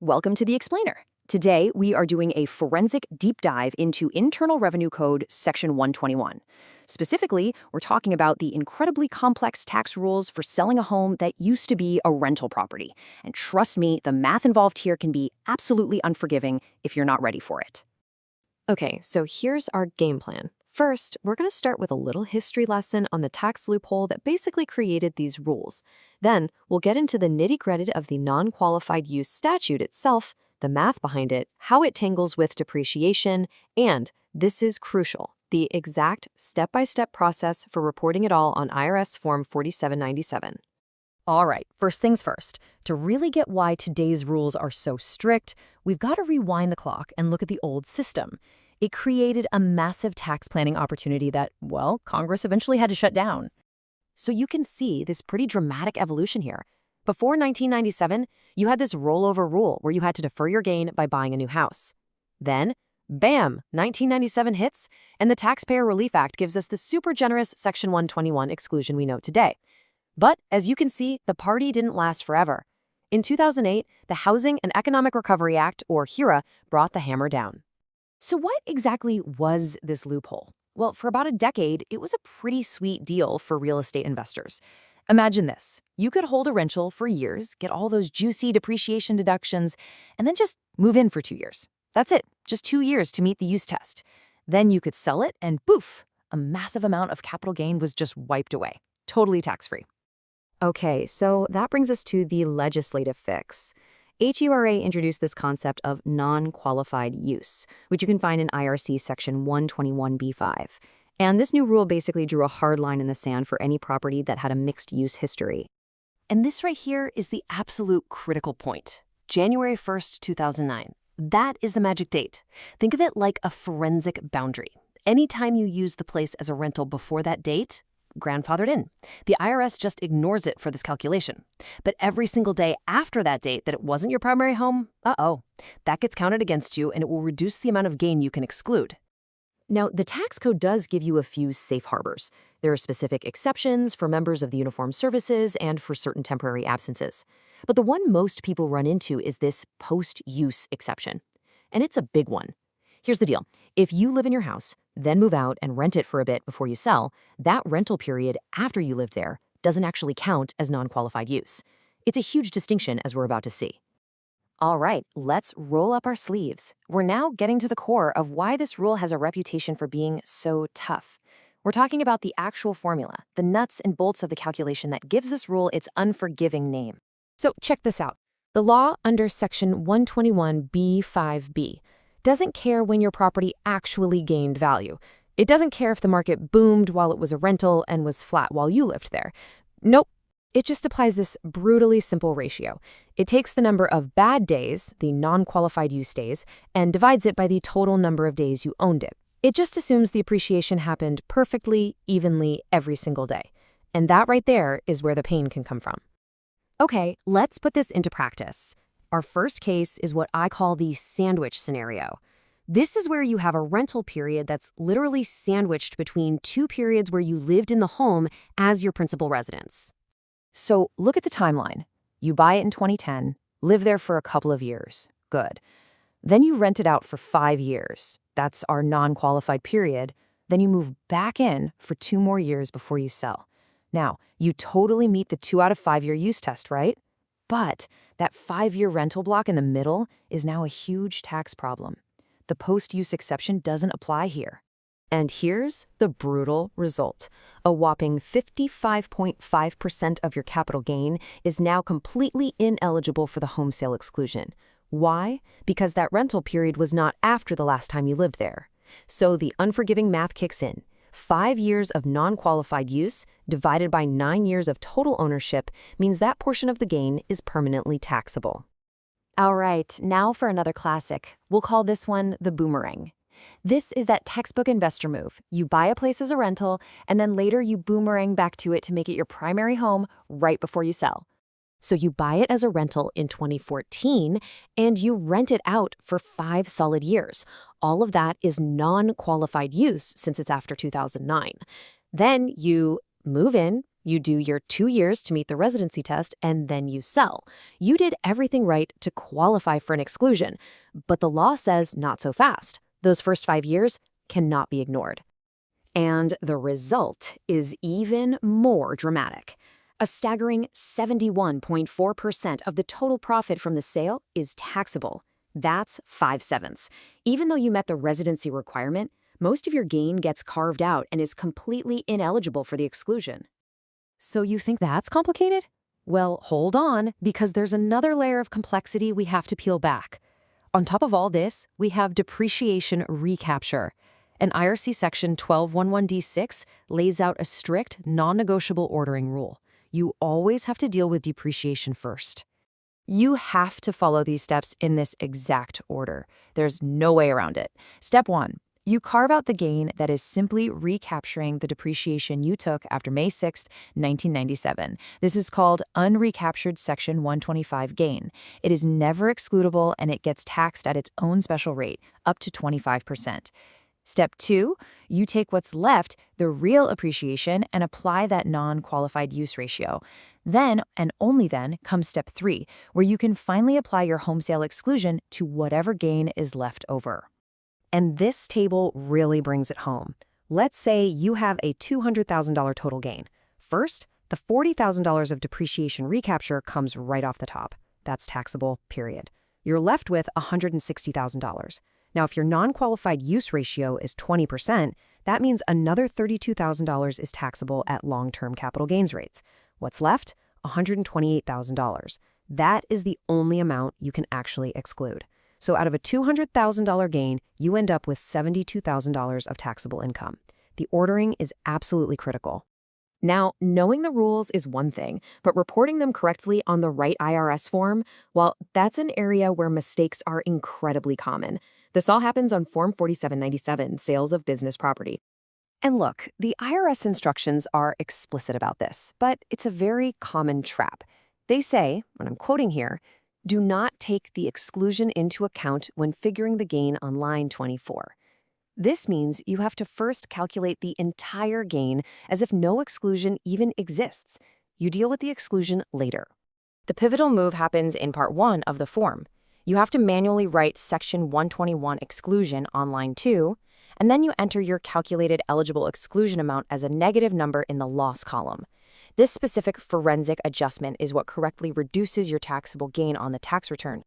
Welcome to the Explainer. Today, we are doing a forensic deep dive into Internal Revenue Code Section 121. Specifically, we're talking about the incredibly complex tax rules for selling a home that used to be a rental property. And trust me, the math involved here can be absolutely unforgiving if you're not ready for it. Okay, so here's our game plan. First, we're going to start with a little history lesson on the tax loophole that basically created these rules. Then, we'll get into the nitty-gritty of the non-qualified use statute itself, the math behind it, how it tangles with depreciation, and, this is crucial, the exact step-by-step process for reporting it all on IRS Form 4797. All right, first things first. To really get why today's rules are so strict, we've got to rewind the clock and look at the old system. It created a massive tax planning opportunity that, well, Congress eventually had to shut down. So you can see this pretty dramatic evolution here. Before 1997, you had this rollover rule where you had to defer your gain by buying a new house. Then, bam, 1997 hits, and the Taxpayer Relief Act gives us the super generous Section 121 exclusion we know today. But, as you can see, the party didn't last forever. In 2008, the Housing and Economic Recovery Act, or HERA, brought the hammer down. So what exactly was this loophole? Well, for about a decade, it was a pretty sweet deal for real estate investors. Imagine this. You could hold a rental for years, get all those juicy depreciation deductions, and then just move in for 2 years. That's it, just 2 years to meet the use test. Then you could sell it and poof, a massive amount of capital gain was just wiped away. Totally tax-free. Okay, so that brings us to the legislative fix. HERA introduced this concept of non-qualified use, which you can find in IRC Section 121b5. And this new rule basically drew a hard line in the sand for any property that had a mixed-use history. And this right here is the absolute critical point. January 1st, 2009. That is the magic date. Think of it like a forensic boundary. Anytime you use the place as a rental before that date, grandfathered in. The IRS just ignores it for this calculation. But every single day after that date that it wasn't your primary home, that gets counted against you and it will reduce the amount of gain you can exclude. Now, the tax code does give you a few safe harbors. There are specific exceptions for members of the uniformed services and for certain temporary absences. But the one most people run into is this post-use exception. And it's a big one. Here's the deal. If you live in your house, then move out and rent it for a bit before you sell, that rental period after you lived there doesn't actually count as non-qualified use. It's a huge distinction, as we're about to see. All right, let's roll up our sleeves. We're now getting to the core of why this rule has a reputation for being so tough. We're talking about the actual formula, the nuts and bolts of the calculation that gives this rule its unforgiving name. So check this out. The law under Section 121b5b doesn't care when your property actually gained value. It doesn't care if the market boomed while it was a rental and was flat while you lived there. Nope. It just applies this brutally simple ratio. It takes the number of bad days, the non-qualified use days, and divides it by the total number of days you owned it. It just assumes the appreciation happened perfectly, evenly, every single day. And that right there is where the pain can come from. Okay, let's put this into practice. Our first case is what I call the sandwich scenario. This is where you have a rental period that's literally sandwiched between two periods where you lived in the home as your principal residence. So look at the timeline. You buy it in 2010, live there for a couple of years. Good. Then you rent it out for 5 years. That's our non-qualified period. Then you move back in for 2 more years before you sell. Now, you totally meet the 2 out of 5 year use test, right? But that 5-year rental block in the middle is now a huge tax problem. The post-use exception doesn't apply here. And here's the brutal result. A whopping 55.5% of your capital gain is now completely ineligible for the home sale exclusion. Why? Because that rental period was not after the last time you lived there. So the unforgiving math kicks in. 5 years of non-qualified use divided by 9 years of total ownership means that portion of the gain is permanently taxable. All right, now for another classic. We'll call this one the boomerang. This is that textbook investor move. You buy a place as a rental, and then later you boomerang back to it to make it your primary home right before you sell. So you buy it as a rental in 2014, and you rent it out for 5 solid years. All of that is non-qualified use since it's after 2009. Then you move in, You do your 2 years to meet the residency test, and then you sell. You did everything right to qualify for an exclusion, but the law says not so fast. Those first 5 years cannot be ignored. And the result is even more dramatic. A staggering 71.4% of the total profit from the sale is taxable. That's 5/7. Even though you met the residency requirement, most of your gain gets carved out and is completely ineligible for the exclusion. So you think that's complicated? Well, hold on, because there's another layer of complexity we have to peel back. On top of all this, we have depreciation recapture. An IRC Section 1211D6 lays out a strict, non-negotiable ordering rule. You always have to deal with depreciation first. You have to follow these steps in this exact order. There's no way around it. Step 1. You carve out the gain that is simply recapturing the depreciation you took after May 6, 1997. This is called unrecaptured Section 125 gain. It is never excludable and it gets taxed at its own special rate, up to 25%. Step 2, you take what's left, the real appreciation, and apply that non-qualified use ratio. Then, and only then, comes Step 3, where you can finally apply your home sale exclusion to whatever gain is left over. And this table really brings it home. Let's say you have a $200,000 total gain. First, the $40,000 of depreciation recapture comes right off the top. That's taxable, period. You're left with $160,000. Now, if your non-qualified use ratio is 20%, that means another $32,000 is taxable at long-term capital gains rates. What's left? $128,000. That is the only amount you can actually exclude. So out of a $200,000 gain, you end up with $72,000 of taxable income. The ordering is absolutely critical. Now, knowing the rules is one thing, but reporting them correctly on the right IRS form, well, that's an area where mistakes are incredibly common. This all happens on Form 4797, Sales of Business Property. And look, the IRS instructions are explicit about this, but it's a very common trap. They say, and I'm quoting here, do not take the exclusion into account when figuring the gain on line 24. This means you have to first calculate the entire gain as if no exclusion even exists. You deal with the exclusion later. The pivotal move happens in Part 1 of the form. You have to manually write Section 121 exclusion on line 2, and then you enter your calculated eligible exclusion amount as a negative number in the loss column. This specific forensic adjustment is what correctly reduces your taxable gain on the tax return.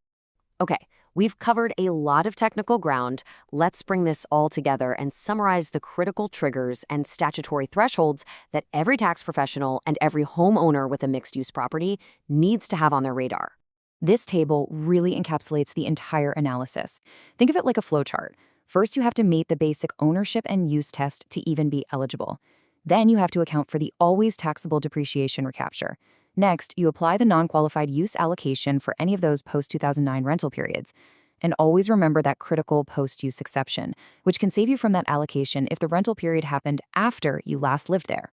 Okay, we've covered a lot of technical ground. Let's bring this all together and summarize the critical triggers and statutory thresholds that every tax professional and every homeowner with a mixed-use property needs to have on their radar. This table really encapsulates the entire analysis. Think of it like a flowchart. First, you have to meet the basic ownership and use test to even be eligible. Then you have to account for the always taxable depreciation recapture. Next, you apply the non-qualified use allocation for any of those post-2009 rental periods. And always remember that critical post-use exception, which can save you from that allocation if the rental period happened after you last lived there.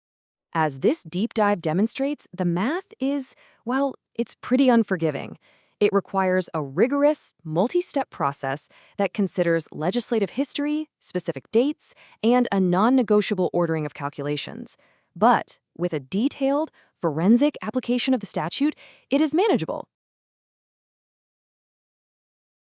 As this deep dive demonstrates, the math is, well, it's pretty unforgiving. It requires a rigorous, multi-step process that considers legislative history, specific dates, and a non-negotiable ordering of calculations. But with a detailed, forensic application of the statute, it is manageable.